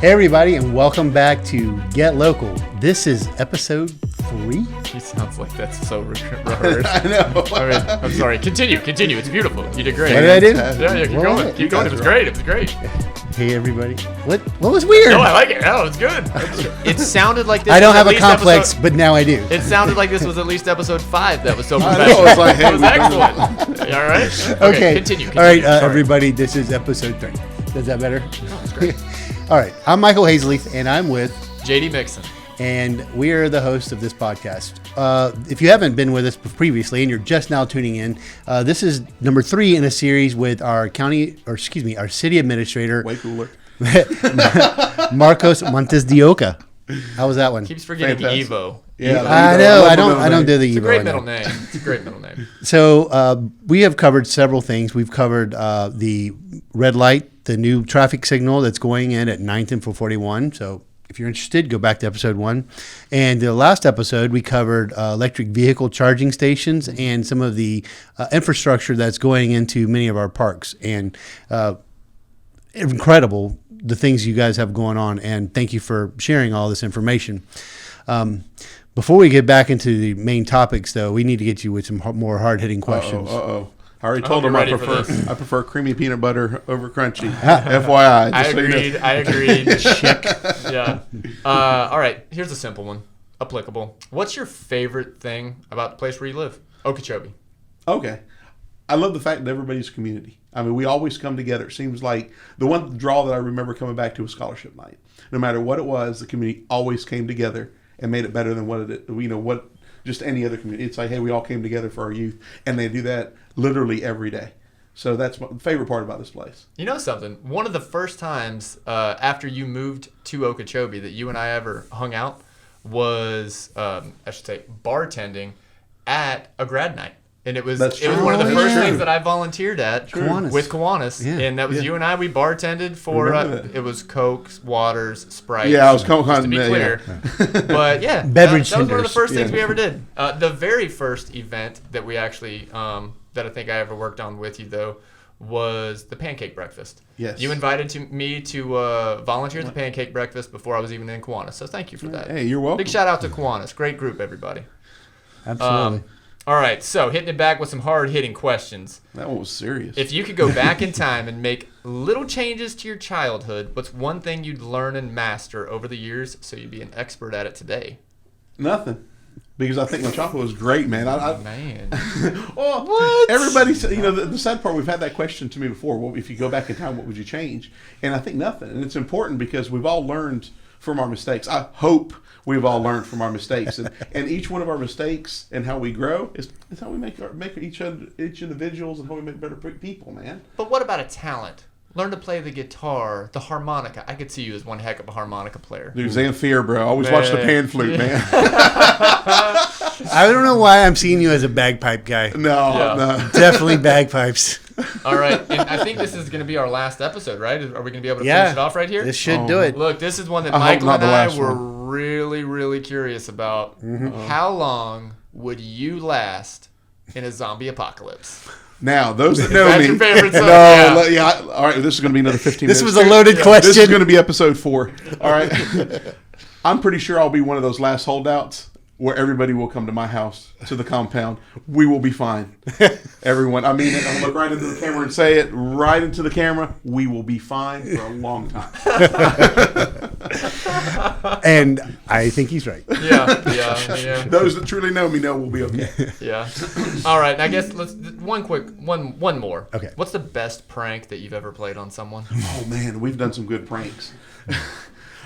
Hey everybody, and welcome back to Get Local. This is episode 3. He sounds like that's so rehearsed. I know. I mean, I'm sorry. Continue. It's beautiful. You did great. What did I do? Yeah, keep going. Keep going. It was great. Hey everybody. What was weird? No, I like it. No, it's good. It sounded like this. I don't have a complex, but now I do. It sounded like this was at least episode 5. That was so I professional. know, it's like, hey, It was excellent. All right. Okay. Continue. All right, Sorry. everybody, this is episode 3. Is that better? No, it's great. All right, I'm Michael Hazellief, and I'm with... JD Mixon. And we are the hosts of this podcast. If you haven't been with us previously and you're just now tuning in, this is number 3 in a series with our city administrator, Way cooler. Marcos Montes De Oca. How was that one? Keeps forgetting Fantastic. Evo. Yeah, I know. I don't do the It's a Evo. great middle name. It's a great middle name. So we have covered several things. We've covered the red light, the new traffic signal that's going in at 9th and 441. So if you're interested, go back to episode 1. And the last episode, we covered electric vehicle charging stations and some of the infrastructure that's going into many of our parks. And incredible, the things you guys have going on. And thank you for sharing all this information. Before we get back into the main topics, though, we need to get you with some more hard-hitting questions. I already told him I prefer creamy peanut butter over crunchy. Ah. FYI. I agreed. Check. Yeah. All right. Here's a simple one. Applicable. What's your favorite thing about the place where you live? Okeechobee. Okay. I love the fact that everybody's a community. I mean, we always come together. It seems like the one draw that I remember coming back to was scholarship night. No matter what it was, the community always came together and made it better than what just any other community. It's like, hey, we all came together for our youth, and they do that literally every day. So that's my favorite part about this place. You know something? One of the first times after you moved to Okeechobee that you and I ever hung out was, bartending at a grad night. And it was one of the first things that I volunteered at with Kiwanis. Yeah. And that was you and I. We bartended for, it was Cokes, Waters, Sprite. Yeah, I was just to be clear. Yeah. But yeah, Beverage that was one of the tenders. first things we ever did. The very first event that we actually, that I think I ever worked on with you though, was the pancake breakfast. Yes. You invited me to volunteer at the pancake breakfast before I was even in Kiwanis. So thank you for that. Hey, you're welcome. Big shout out to Kiwanis. Great group, everybody. Absolutely. All right, so hitting it back with some hard-hitting questions. That one was serious. If you could go back in time and make little changes to your childhood, what's one thing you'd learn and master over the years so you'd be an expert at it today? Nothing. Because I think my chocolate was great, man. Man. Well, What? Everybody said, the sad part, we've had that question to me before. Well, if you go back in time, what would you change? And I think nothing. And it's important because we've all learned from our mistakes. I hope we've all learned from our mistakes. And each one of our mistakes and how we grow is how we make each individuals and how we make better people, man. But what about a talent? Learn to play the guitar, the harmonica. I could see you as one heck of a harmonica player. Dude, Zamfir, bro. I always watch the pan flute, man. I don't know why I'm seeing you as a bagpipe guy. No. Definitely bagpipes. All right, and I think this is going to be our last episode, right? Are we going to be able to finish it off right here? This should do it. Look, this is one that I hope Michael not and the I last were one. really, really curious about. How long would you last in a zombie apocalypse? Now, those that know That's me. your favorite song, All right, this is going to be another 15 minutes. This was a loaded question. This is going to be episode 4. All right. I'm pretty sure I'll be one of those last holdouts where everybody will come to my house, to the compound. We will be fine. Everyone. I mean it. I'll look right into the camera and say it right into the camera. We will be fine for a long time. And I think he's right. Yeah. Those that truly know me know we'll be okay. Yeah. All right. I guess one more. Okay. What's the best prank that you've ever played on someone? Oh, man, we've done some good pranks.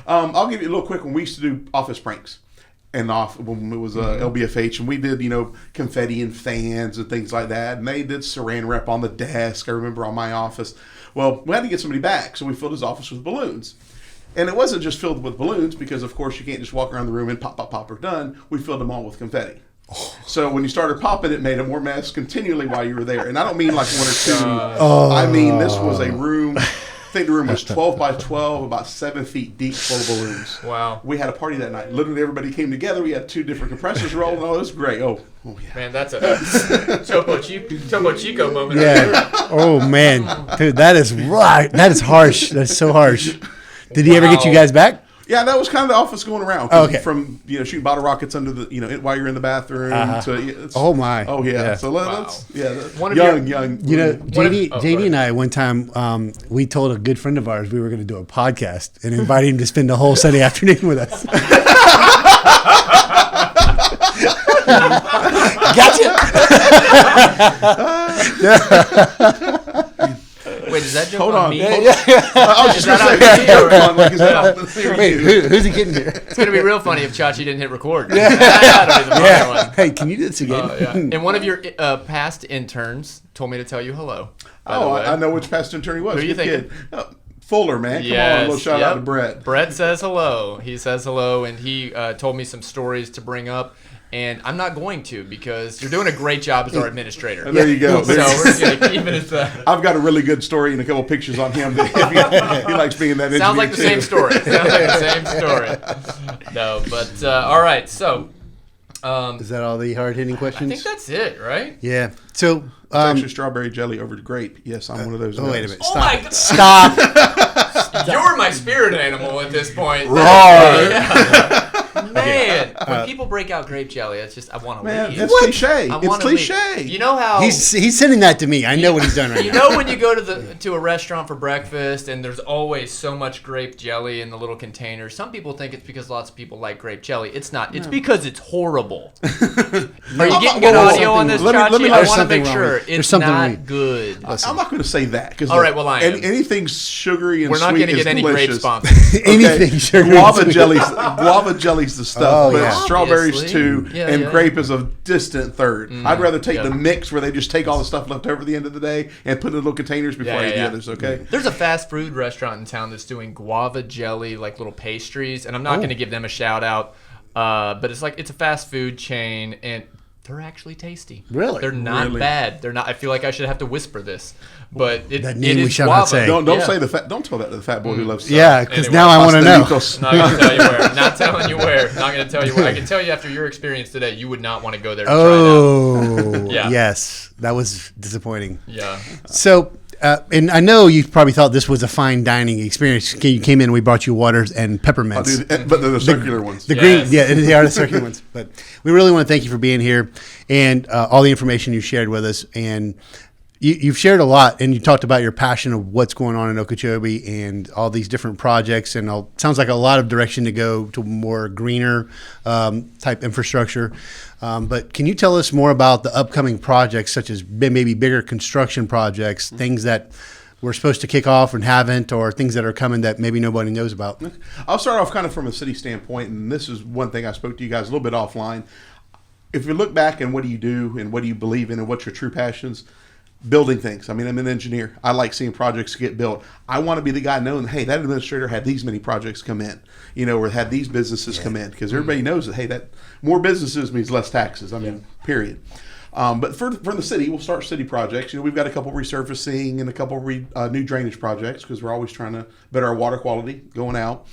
I'll give you a little quick one. We used to do office pranks. And when it was LBFH, and we did, confetti and fans and things like that. And they did saran wrap on the desk, I remember, on my office. Well, we had to get somebody back, so we filled his office with balloons. And it wasn't just filled with balloons, because, of course, you can't just walk around the room and pop, pop, pop, or done. We filled them all with confetti. So when you started popping, it made a more mess continually while you were there. And I don't mean like 1 or 2. I mean, this was a room. I think the room was 12 by 12, about 7 feet deep, full of balloons. Wow. We had a party that night. Literally, everybody came together. We had 2 different compressors rolling. Oh, it was great. Oh yeah. Man, that's a Topo Chico moment. Yeah. Oh, man. Dude, that is right. That is harsh. That's so harsh. Did he ever get you guys back? Yeah, that was kind of the office going around. Oh, okay. From shooting bottle rockets under the while you're in the bathroom. Oh my. Oh yeah. Yeah. So that's One of young. JD and I one time we told a good friend of ours we were going to do a podcast and invited him to spend the whole Sunday afternoon with us. Gotcha. Wait, is that joke Hold on on. me? I was just that going to how say, you do it? like, is that Wait, who's he kidding here? It's going to be real funny if Chachi didn't hit record. That'll be the funny one. Hey, can you do this again? And one of your past interns told me to tell you hello. By the Oh, way. I know which past intern he was. Who you Good thinking? kid. Fuller, man. Come on, a little shout out to Brett. Brett says hello. He says hello, and he told me some stories to bring up. And I'm not going to because you're doing a great job as our administrator. There you go. So we're just going to keep it as the... I've got a really good story and a couple pictures on him. That he likes being that engineer. Sounds like the too. same story. Sounds like the same story. No, but all right. So... Is that all the hard-hitting questions? I think that's it, right? Yeah. So... It's actually strawberry jelly over grape. Yes, I'm one of those. Oh, wait a guys. minute. Oh Stop. my God. Stop. You're my spirit animal at this point. Roar. Yeah. Man, when people break out grape jelly, it's just I want to Man, leave. that's cliche. I It's wanna cliche. leave. You know how He's sending that to me. I know what he's done right you now. know when you go to a restaurant for breakfast and there's always so much grape jelly in the little container. Some people think it's because lots of people like grape jelly. It's not. It's because it's horrible. Are you getting good audio on this, let me- Chachi? I there's want to something make wrong sure with- there's it's something not wrong. good. I'm not going to say that because All right, well, I am. anything sugary and We're not sweet going to is get any grape delicious. sponsors. Anything sugar. Guava jelly's the stuff, Oh, but yeah. strawberries Obviously. too, Yeah, and yeah. grape is a distant third. I'd rather take yeah. the mix where they just take all the stuff left over at the end of the day and put it in little containers before I eat the others. Okay. There's a fast food restaurant in town that's doing guava jelly, like little pastries, and I'm not going to give them a shout out, but it's a fast food chain, and they're actually tasty. Really? They're not Really? bad. They're not. I feel like I should have to whisper this, but That it name we is shall not guava. say. Don't Yeah. say don't tell that to the fat boy who loves stuff. Yeah, because Anyway, now I want to know. Pastelitos. Not going to tell you where. Not telling you where. Not going to tell you where. I can tell you after your experience today, you would not want to go there to try Oh, Yeah. yes. That was disappointing. it out. Yeah. So, and I know you probably thought this was a fine dining experience. You came in and we brought you waters and peppermints. But they're the circular ones. The Yes. green, yeah, they are the circular ones. But we really want to thank you for being here and all the information you shared with us. And you've shared a lot, and you talked about your passion of what's going on in Okeechobee and all these different projects. And sounds like a lot of direction to go to more greener type infrastructure. But can you tell us more about the upcoming projects, such as maybe bigger construction projects, things that we're supposed to kick off and haven't, or things that are coming that maybe nobody knows about? I'll start off kind of from a city standpoint, and this is one thing I spoke to you guys a little bit offline. If you look back and what do you do and what do you believe in and what's your true passions, building things. I mean, I'm an engineer. I like seeing projects get built. I want to be the guy knowing, hey, that administrator had these many projects come in, or had these businesses come in, because everybody knows that, hey, that more businesses means less taxes. I mean, period. But for the city, we'll start city projects. We've got a couple resurfacing and a couple new drainage projects because we're always trying to better our water quality going out.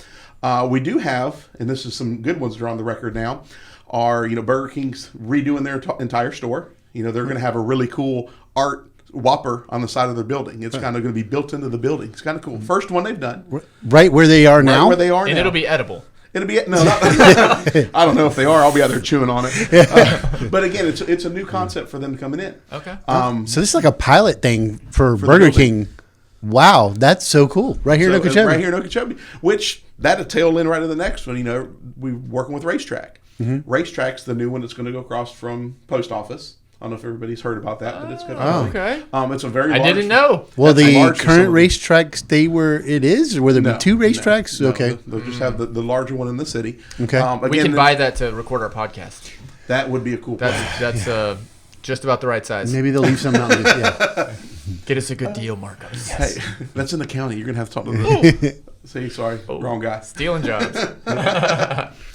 We do have, and this is some good ones that are on the record now, are Burger King's redoing their entire store. They're going to have a really cool art Whopper on the side of their building. It's kind of going to be built into the building. It's kind of cool. First one they've done. Right where they are now? Right where they are And now. it'll be edible. It'll be no. I don't know if they are. I'll be out there chewing on it. But again, it's a new concept for them coming in. Okay. So this is like a pilot thing for Burger King. Wow, that's so cool! Right here in Okeechobee. Right here in Okeechobee, which that'll tail in right to the next one. We're working with RaceTrack. RaceTrack's the new one that's going to go across from Post Office. I don't know if everybody's heard about that, but it's good. Okay. It's a very I large, didn't know. Well, That's a the large current facility. racetrack stay where it is, or will there be two racetracks? No, Okay. They'll just have the larger one in the city. Okay. We Again, can buy that to record our podcast. that would be a cool plan. That's just about the right size. Maybe they'll leave some out. Yeah. Get us a good deal, Marcos. Hey, that's in the county. You're gonna have to talk to them. See, sorry, wrong guy. Stealing jobs.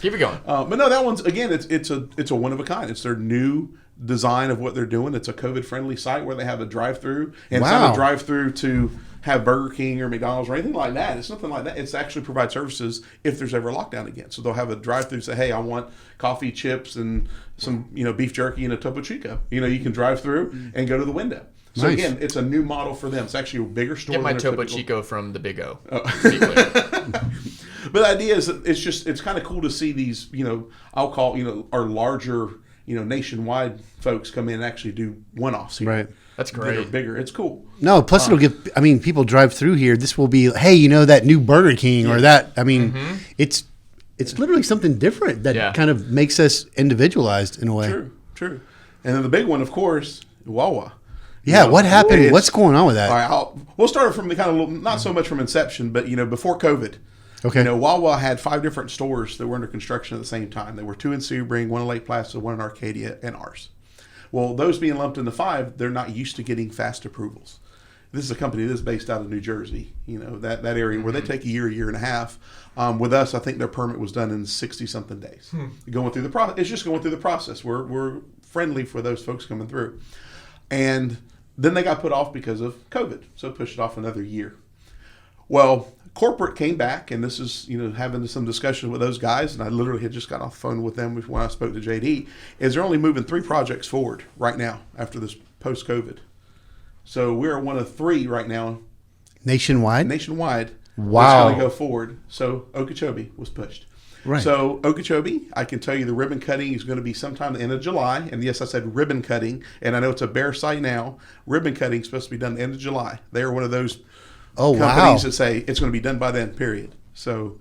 Keep it going. But no, that one's again. It's a one of a kind. It's their new design of what they're doing. It's a COVID friendly site where they have a drive through, and it's not a drive through to have Burger King or McDonald's or anything like that. It's nothing like that. It's actually provide services if there's ever a lockdown again. So they'll have a drive through. Say, hey, I want coffee, chips, and some beef jerky and a Topo Chico. You can drive through and go to the window. So Nice. again, it's a new model for them. It's actually a bigger store. Get my than their Topo typical- Chico from the Big O. Oh. To be clear. But the idea is that it's kind of cool to see these, I'll call, our larger, nationwide folks come in and actually do one-offs here. Right. That's That are great. bigger. It's cool. No, plus it'll give. I mean, people drive through here. This will be, hey, that new Burger King or that. I mean, it's literally something different that kind of makes us individualized in a way. True. And then the big one, of course, WaWa. Yeah, what happened? it's- What's going on with that? All right, we'll start from the kind of not so much from inception, but before COVID. Okay. WaWa had 5 different stores that were under construction at the same time. There were 2 in Sebring, 1 in Lake Placid, 1 in Arcadia, and ours. Well, those being lumped into 5, they're not used to getting fast approvals. This is a company that's based out of New Jersey, that area where they take a year and a half. With us, I think their permit was done in 60-something days. Going through the process, it's just going through the process. We're friendly for those folks coming through. And then they got put off because of COVID, so pushed it off another year. Well, corporate came back, and this is, having some discussion with those guys, and I literally had just got off the phone with them when I spoke to JD, is they're only moving 3 projects forward right now after this post-COVID. So we're one of 3 right now Nationwide? nationwide. Wow. That's going to go forward. So Okeechobee was pushed. Right. So Okeechobee, I can tell you the ribbon cutting is going to be sometime the end of July. And yes, I said ribbon cutting, and I know it's a bare site now. Ribbon cutting is supposed to be done the end of July. They are one of those companies that say it's going to be done by then, period. So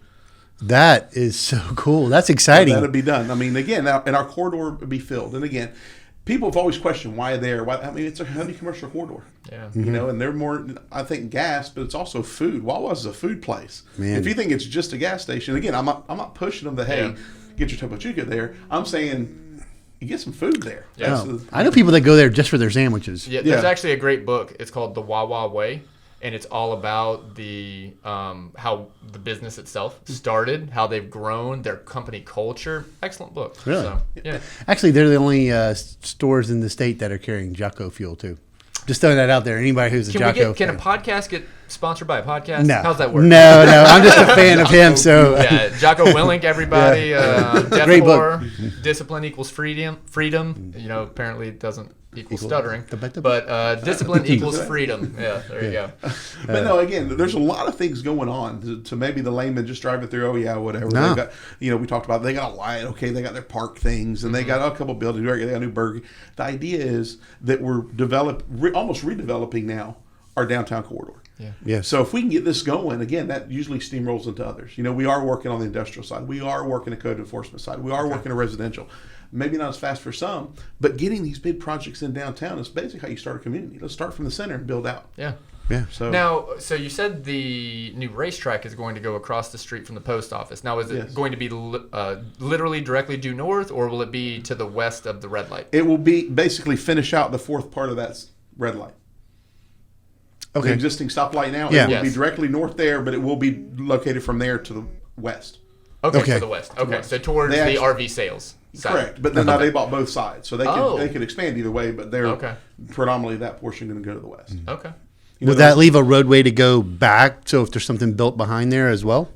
that is so cool. That's exciting. that'll be done. I mean, again, and our corridor will be filled. And again, people have always questioned why there. It's a heavy commercial corridor. Yeah. And they're more, I think, gas, but it's also food. WaWa's a food place. Man. If you think it's just a gas station, again, I'm not pushing them to, hey, get your Topo Chico there. I'm saying you get some food there. Yeah. Oh, I know people that go there just for their sandwiches. Yeah, there's actually a great book. It's called The WaWa Way, and it's all about the how the business itself started, how they've grown, their company culture. Excellent book. Really? So, yeah. Actually, they're the only stores in the state that are carrying Jocko fuel too. Just throwing that out there. Anybody who's a Jocko Can a fan. podcast get sponsored by a podcast? No. How's that work? No. I'm just a fan of him. So Yeah, Jocko Willink, everybody. Death Great War, book. Discipline equals freedom. Apparently it doesn't equal stuttering. But- But discipline equals freedom. Yeah, there you go. But no, again, there's a lot of things going on to maybe the layman just driving through. Oh yeah, whatever. No. They've got, we talked about they got a light. Okay, they got their park things, and they got a couple buildings. They got a new burger. The idea is that we're almost redeveloping now our downtown corridor. Yeah. yes. So if we can get this going, again, that usually steamrolls into others. We are working on the industrial side. We are working the code enforcement side. We are working a residential. Maybe not as fast for some, but getting these big projects in downtown is basically how you start a community. Let's start from the center and build out. Yeah. Yeah. So So you said the new RaceTrack is going to go across the street from the post office. Now, is it Yes. going to be literally directly due north, or will it be to the west of the red light? it will be basically finish out the 4th part of that red light. The Okay. existing stoplight now, Yeah. it will be Yes. directly north there, but it will be located from there to the west. Okay, Okay. to the west. Okay, west. so towards They the actually- RV sales side. Correct. But then now they bought both sides. So they could expand either way, but they're Okay. predominantly that portion going to go to the west. Okay. Would that leave a roadway to go back? So if there's something built behind there as well?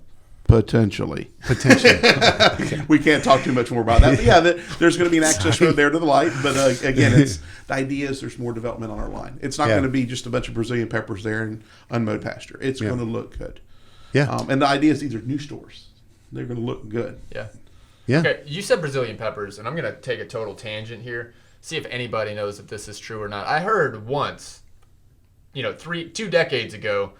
Potentially. Potentially. We can't talk too much more about that. But yeah, there's going to be an access road there to the light. But again, the idea is there's more development on our line. It's not Yeah. going to be just a bunch of Brazilian peppers there and unmowed pasture. It's going to look good. Yeah. And the idea is these are new stores. They're going to look good. Yeah. Yeah. Okay, you said Brazilian peppers, and I'm going to take a total tangent here, see if anybody knows if this is true or not. I heard once, 2 decades ago,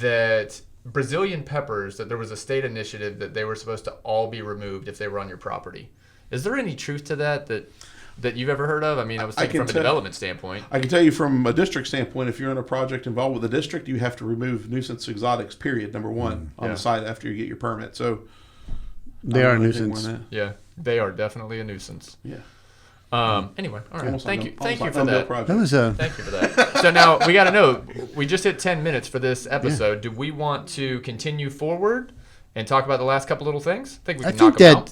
that Brazilian peppers, that there was a state initiative that they were supposed to all be removed if they were on your property. Is there any truth to that you've ever heard of? I mean, I was thinking from a development standpoint. I can tell you from a district standpoint, if you're in a project involved with the district, you have to remove nuisance exotics, period, number one, on the site after you get your permit. So They are a nuisance. Yeah, they are definitely a nuisance. Yeah. Anyway, all right. Almost Thank like you. a- Thank you almost for like that. project. That was a. Thank you for that. So now we got to know. We just hit 10 minutes for this episode. Do we want to continue forward and talk about the last couple little things? I think we I can think knock them out.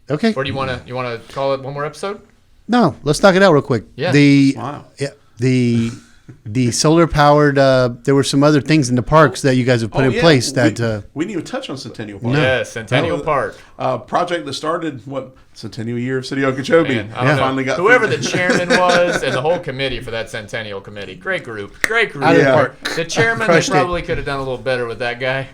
that. Okay. Or do you want to call it one more episode? No, let's knock it out real quick. Yeah. The Wow. yeah, the the solar powered. There were some other things in the parks that you guys have put in place that we didn't even touch on Centennial Park. Yeah, Centennial Park. Project that started Centennial year of City of Okeechobee. Man, I don't know. Finally got whoever the chairman was and the whole committee for that Centennial Committee. Great group. Yeah. The chairman, they probably could have done a little better with that guy.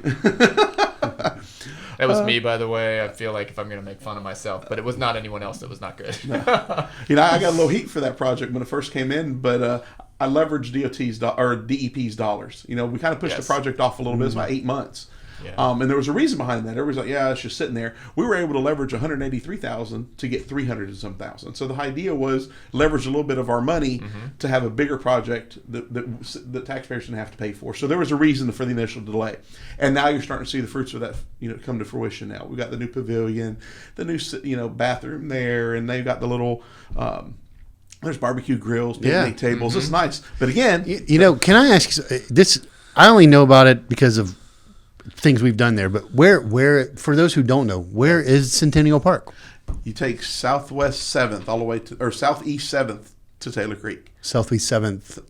That was me, by the way. I feel like if I'm going to make fun of myself, but it was not anyone else that was not good. I got a little heat for that project when it first came in, but I leveraged DEP's dollars. We kind of pushed the project off a little bit. It's about 8 months. Yeah. And there was a reason behind that. Everybody's like, yeah, it's just sitting there. We were able to leverage $183,000 to get $300 and some thousand. So the idea was leverage a little bit of our money to have a bigger project that taxpayers didn't have to pay for. So there was a reason for the initial delay. And now you're starting to see the fruits of that, come to fruition now. We've got the new pavilion, the new, bathroom there, and they've got the little, there's barbecue grills, picnic tables. It's nice. But again, can I ask you this? I only know about it because of things we've done there, but where for those who don't know, where is Centennial Park? You take Southwest 7th all the way or Southeast 7th to Taylor Creek. Southeast 7th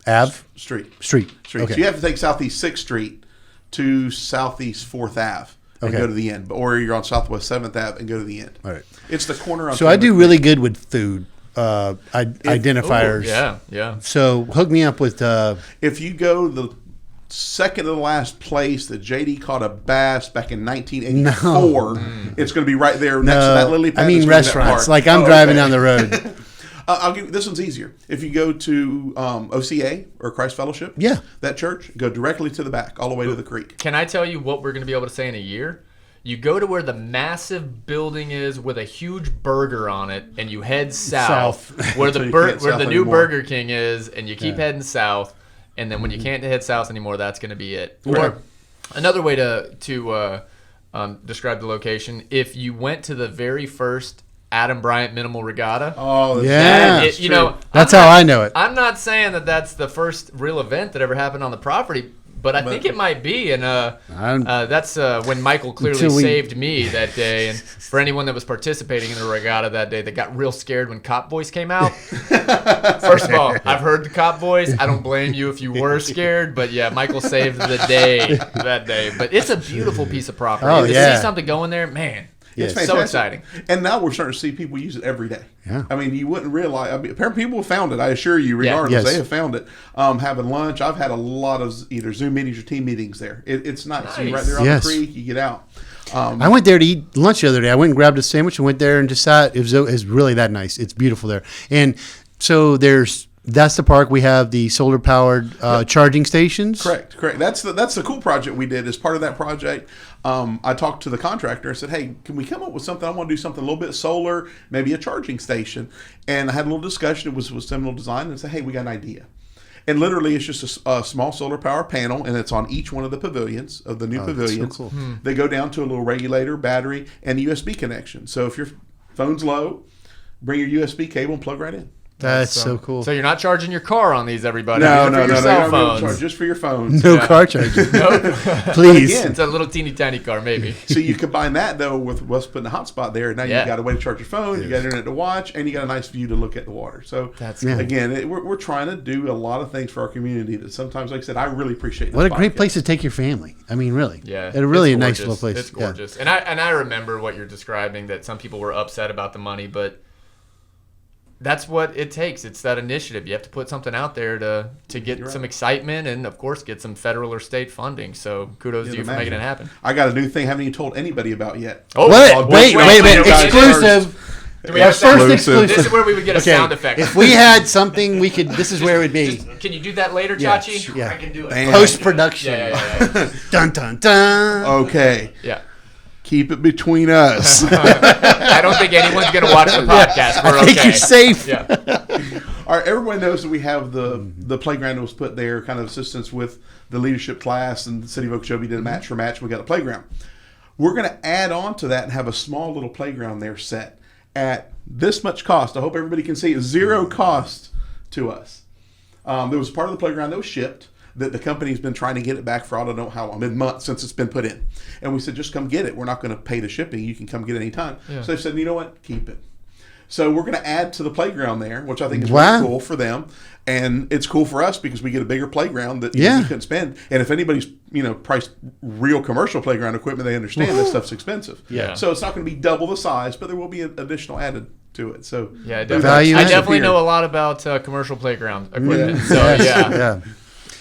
Ave? Street. Okay. So you have to take Southeast 6th Street to Southeast 4th Ave and go to the end. Or you're on Southwest 7th Ave and go to the end. All right. It's the corner on So I do really good with food identifiers. Yeah. So hook me up with if you go the second to the last place that JD caught a bass back in 1984. It's going to be right there next to that lily pad. I mean restaurants. Like I'm driving down the road. I'll give you, this one's easier. If you go to OCA or Christ Fellowship, that church, go directly to the back, all the way to the creek. Can I tell you what we're going to be able to say in a year? You go to where the massive building is with a huge burger on it, and you head south. Where the new Burger King is, and you keep heading south. And then when you can't head south anymore, that's going to be it. Or another way to describe the location, if you went to the very first Adam Bryant Minimal Regatta. Oh, yeah. That's how I know it. I'm not saying that that's the first real event that ever happened on the property, but I think it might be. And that's when Michael clearly saved me that day. And for anyone that was participating in the regatta that day that got real scared when Cop Voice came out. First of all, I've heard the Cop Voice. I don't blame you if you were scared. But yeah, Michael saved the day that day. But it's a beautiful piece of property. To see something going there, man. It's so exciting. And now we're starting to see people use it every day. Yeah. I mean, you wouldn't realize. Apparently people have found it, I assure you, regardless. They have found it. Having lunch. I've had a lot of either Zoom meetings or team meetings there. It's nice. You're right there on the creek. You get out. I went there to eat lunch the other day. I went and grabbed a sandwich and went there and just sat. It was really that nice. It's beautiful there. And so that's the park. We have the solar powered charging stations. Correct. That's the cool project we did. As part of that project, I talked to the contractor. I said, hey, can we come up with something? I want to do something a little bit solar, maybe a charging station. And I had a little discussion. It was Seminole Design, and said, hey, we got an idea. And literally, it's just a small solar power panel, and it's on each one of the pavilions, of the new pavilions. So cool. They go down to a little regulator, battery, and USB connection. So if your phone's low, bring your USB cable and plug right in. That's so cool. So you're not charging your car on these, everybody. No, cell phones. Just for your phones. No car charging. Please. Again, it's a little teeny tiny car, maybe. So you combine that though with us putting a hotspot there. Now you got a way to charge your phone. You got internet to watch, and you got a nice view to look at the water. So that's cool. Again, we're trying to do a lot of things for our community that sometimes, like I said, I really appreciate. What a great place to take your family. I mean, really. Yeah. It's really a nice little place. It's gorgeous. And I remember what you're describing, that some people were upset about the money, but that's what it takes. It's that initiative. You have to put something out there to get some excitement and, of course, get some federal or state funding. So kudos to you for making it happen. I got a new thing I haven't even told anybody about yet. Oh, what? Wait a minute. Exclusive. Do we have first exclusive. This is where we would get a sound effect. If we had something, we could. This is where it would be. Can you do that later, Chachi? Yeah. I can do it. Post production. Yeah. Dun dun dun. Okay. Yeah. Keep it between us. I don't think anyone's going to watch the podcast. We're I think you're safe. Yeah. All right, everyone knows that we have the playground that was put there, kind of assistance with the leadership class, and the City of Okeechobee did a match for match. We got a playground. We're going to add on to that and have a small little playground there set at this much cost. I hope everybody can see it. Zero cost to us. There was part of the playground that was shipped. That the company's been trying to get it back for I don't know how long, mid-month since it's been put in. And we said, just come get it. We're not going to pay the shipping. You can come get it anytime. Yeah. So they said, you know what? Keep it. So we're going to add to the playground there, which I think is Wow. really cool for them. And it's cool for us because we get a bigger playground that Yeah. we couldn't spend. And if anybody's, priced real commercial playground equipment, they understand that stuff's expensive. Yeah. So it's not going to be double the size, but there will be an additional added to it. So Yeah, Value I added. definitely know a lot about commercial playground equipment. Yeah. So yeah, Yeah.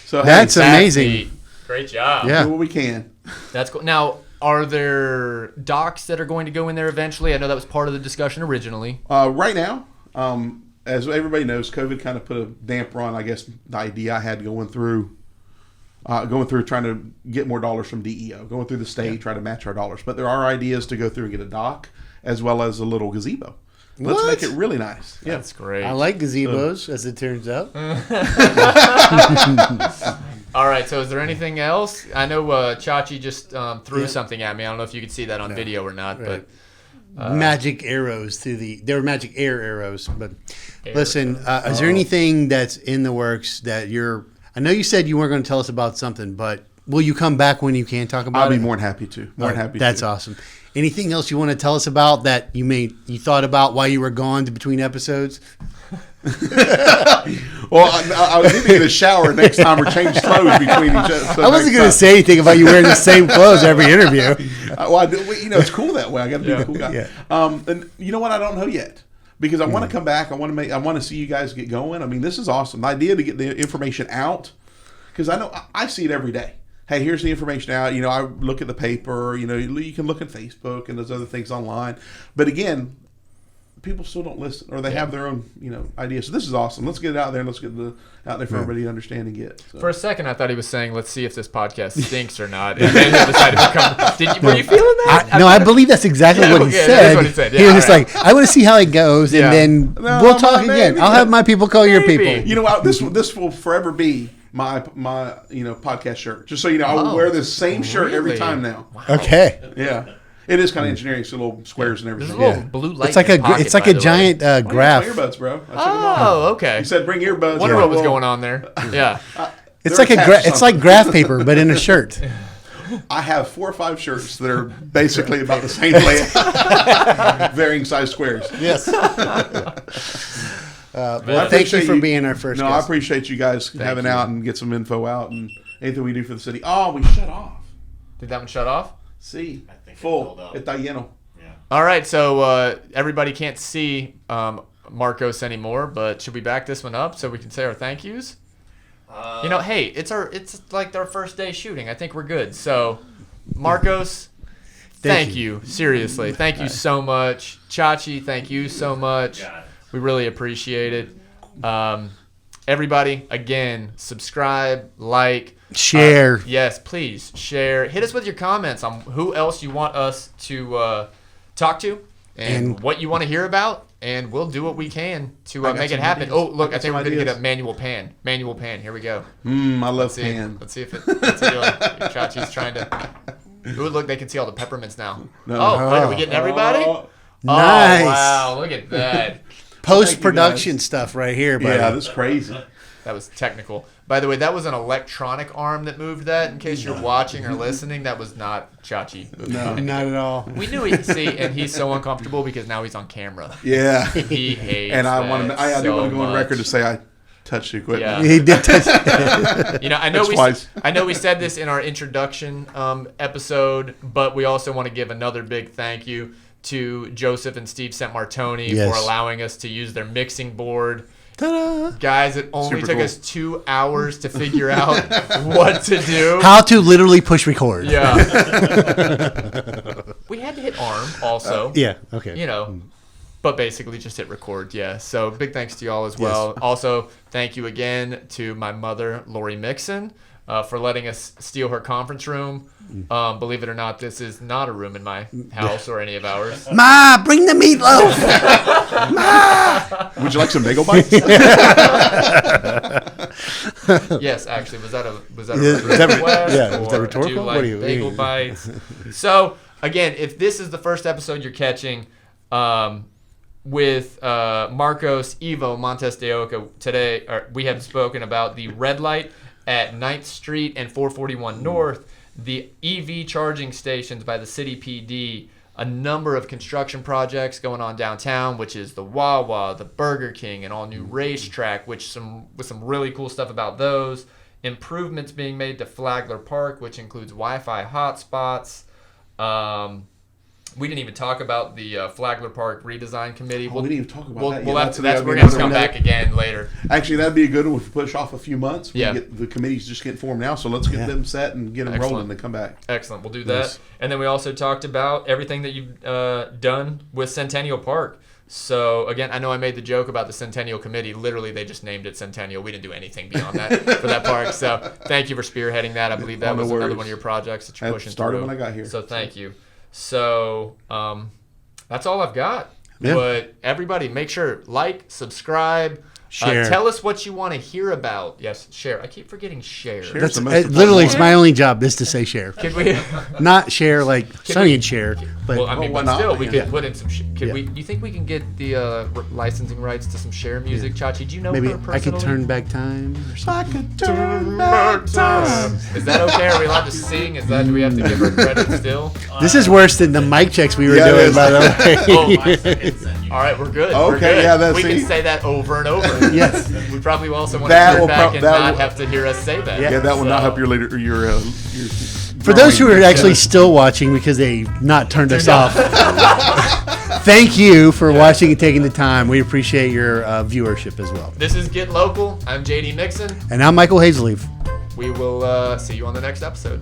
So That's hey, amazing. neat. Great job. Yeah. do what we can. That's cool. Now, are there docks that are going to go in there eventually? I know that was part of the discussion originally. Right now, as everybody knows, COVID kind of put a damper on, I guess, the idea I had going through trying to get more dollars from DEO, going through the state, try to match our dollars. But there are ideas to go through and get a dock as well as a little gazebo. Let's What? make it really nice. Yeah. That's great. I like gazebos, as it turns out. All right, so is there anything else? I know Chachi just threw something at me. I don't know if you could see that on video or not, Right. but Magic arrows they were magic air arrows. But Air listen, is there anything that's in the works that I know you said you weren't going to tell us about something, but will you come back when you can talk about I'll it? be more than happy to. More than happy That's to. awesome. Anything else you want to tell us about that you thought about while you were gone between episodes? Well, I need to get a shower next time or change clothes between each other. So I wasn't next going to say anything about you wearing the same clothes every interview. I do, it's cool that way. I got to be the cool guy. Yeah. And you know what? I don't know yet because I want to come back. I want to see you guys get going. I mean, this is awesome. The idea to get the information out because I know I see it every day. Hey, here's the information out. I look at the paper. You can look at Facebook and those other things online. But again, people still don't listen or they have their own ideas. So this is awesome. Let's get it out there and let's get it out there for everybody to understand and get. So. for a second I thought he was saying, let's see if this podcast stinks or not. And then he decided to come. Were you feeling that? I believe that's exactly what he okay, said. that is what he said. Yeah, He was just all right. like, I want to see how it goes, Yeah. and then No, we'll talk maybe. again. I'll have my people call your Maybe. people. You know what? This will forever be my podcast shirt. Just so you know, I will Oh, wear this same shirt every really? time now. Okay. Yeah, it is kind of engineering, so little squares and There's a everything. little blue light. It's like in his pocket, it's like by a the way. giant Oh, graph. yeah, earbuds, bro. I took them off. Oh, okay. You said bring earbuds. Wonder Yeah, what was well, going on there. Yeah. It's they're like attached to it's like something. graph paper, but in a shirt. I have 4 or 5 shirts that are basically about the same layout, varying size squares. Yes. I Thank you appreciate for being our first No, I guest. appreciate you guys having you. out and get some info out and anything we do for the city. Oh, we shut off. Did that one shut off? See, think it full. filled up. Está lleno. All right, so everybody can't see Marcos anymore, but should we back this one up so we can say our thank yous? Hey, it's like our first day shooting. I think we're good. So, Marcos, thank you. Seriously, thank you so much. Chachi, thank you so much. Got it. We really appreciate it. Everybody, again, subscribe, like, Share. yes, please share. Hit us with your comments on who else you want us to talk to and what you want to hear about, and we'll do what we can to I got make it some happen. ideas. Oh, look, I got I think some we're going to get ideas. a manual pan. Manual pan. Here we go. I love Let's see. pan. Let's see if it. What's it doing? Chachi's trying to. Ooh, look, they can see all the peppermints now. No. Oh, wait, are we getting everybody? Oh, Nice. Oh, wow, look at that. Post production stuff right here, buddy. yeah, that's crazy. That was technical. By the way, that was an electronic arm that moved that. In case you're watching or listening, that was not Chachi. No. Not at all. We knew he'd see, and he's so uncomfortable because now he's on camera. Yeah. He hates And I that want to. I do so want to go on much. record to say I touched the equipment. Yeah. He did touch. I know That's twice. I know we said this in our introduction episode, but we also want to give another big thank you to Joseph and Steve Santmartoni Yes. for allowing us to use their mixing board. Ta-da. Guys, it only Super took cool. us 2 hours to figure out what to do. How to literally push record. Yeah. We had to hit arm also. Yeah. Okay. But basically just hit record, yeah. So big thanks to y'all as well. Also, thank you again to my mother, Lori Mixon, for letting us steal her conference room. Believe it or not, this is not a room in my house or any of ours. Ma, bring the meatloaf. Would you like some bagel bites? Yes, actually, was that a Yeah, request? yeah, was that Or rhetorical? Do you What like do you- bagel bites? So again, if this is the first episode you're catching, with Marcos Montes De Oca today, we have spoken about the red light at 9th Street and 441 North, the EV charging stations by the City PD, a number of construction projects going on downtown, which is the WaWa, the Burger King, and all new RaceTrack, with some really cool stuff about those. Improvements being made to Flagler Park, which includes Wi-Fi hotspots. We didn't even talk about the Flagler Park redesign committee. We didn't even talk about that yet. We're going to have to come back again later. Actually, that'd be a good one if we push off a few months. Yeah. The committee's just getting formed now, so let's get them set and get them rolling and come back. Excellent. We'll do that. Yes. And then we also talked about everything that you've done with Centennial Park. So, again, I know I made the joke about the Centennial Committee. Literally, they just named it Centennial. We didn't do anything beyond that for that park. So, thank you for spearheading that. I believe that was another one of your projects that you're pushing through. Started when I got here. So, thank you. So, that's all I've got. Yeah. But everybody, make sure, like, subscribe. Share. Tell us what you want to hear about. Yes, share. I keep forgetting share. Share. That's the most important literally one. it's my only job is to say share, Could we? not share like Sonny we- and share. But Well, I mean, why but not? still, we Yeah. could put in some. Could Yeah. we? Do you think we can get the licensing rights to some share music, Chachi? Do you know maybe her I could personally? turn back time. Or something. I could turn back time. Is that okay? Are we allowed to sing? Is that? Do we have to give her credit still? This is worse than the mic checks we were Yeah, it doing, is. by the way. All right, we're good. Okay, we're good. yeah, that's- we can see? say that over and over. Yes. We probably also want to That turn will back prob- and that not will- have to hear us say that. Yeah, that will not So- help your leader. Your For those who are actually still watching because they not turned us off, thank you for watching and taking the time. We appreciate your viewership as well. This is Get Local. I'm JD Mixon. And I'm Michael Hazellief. We will see you on the next episode.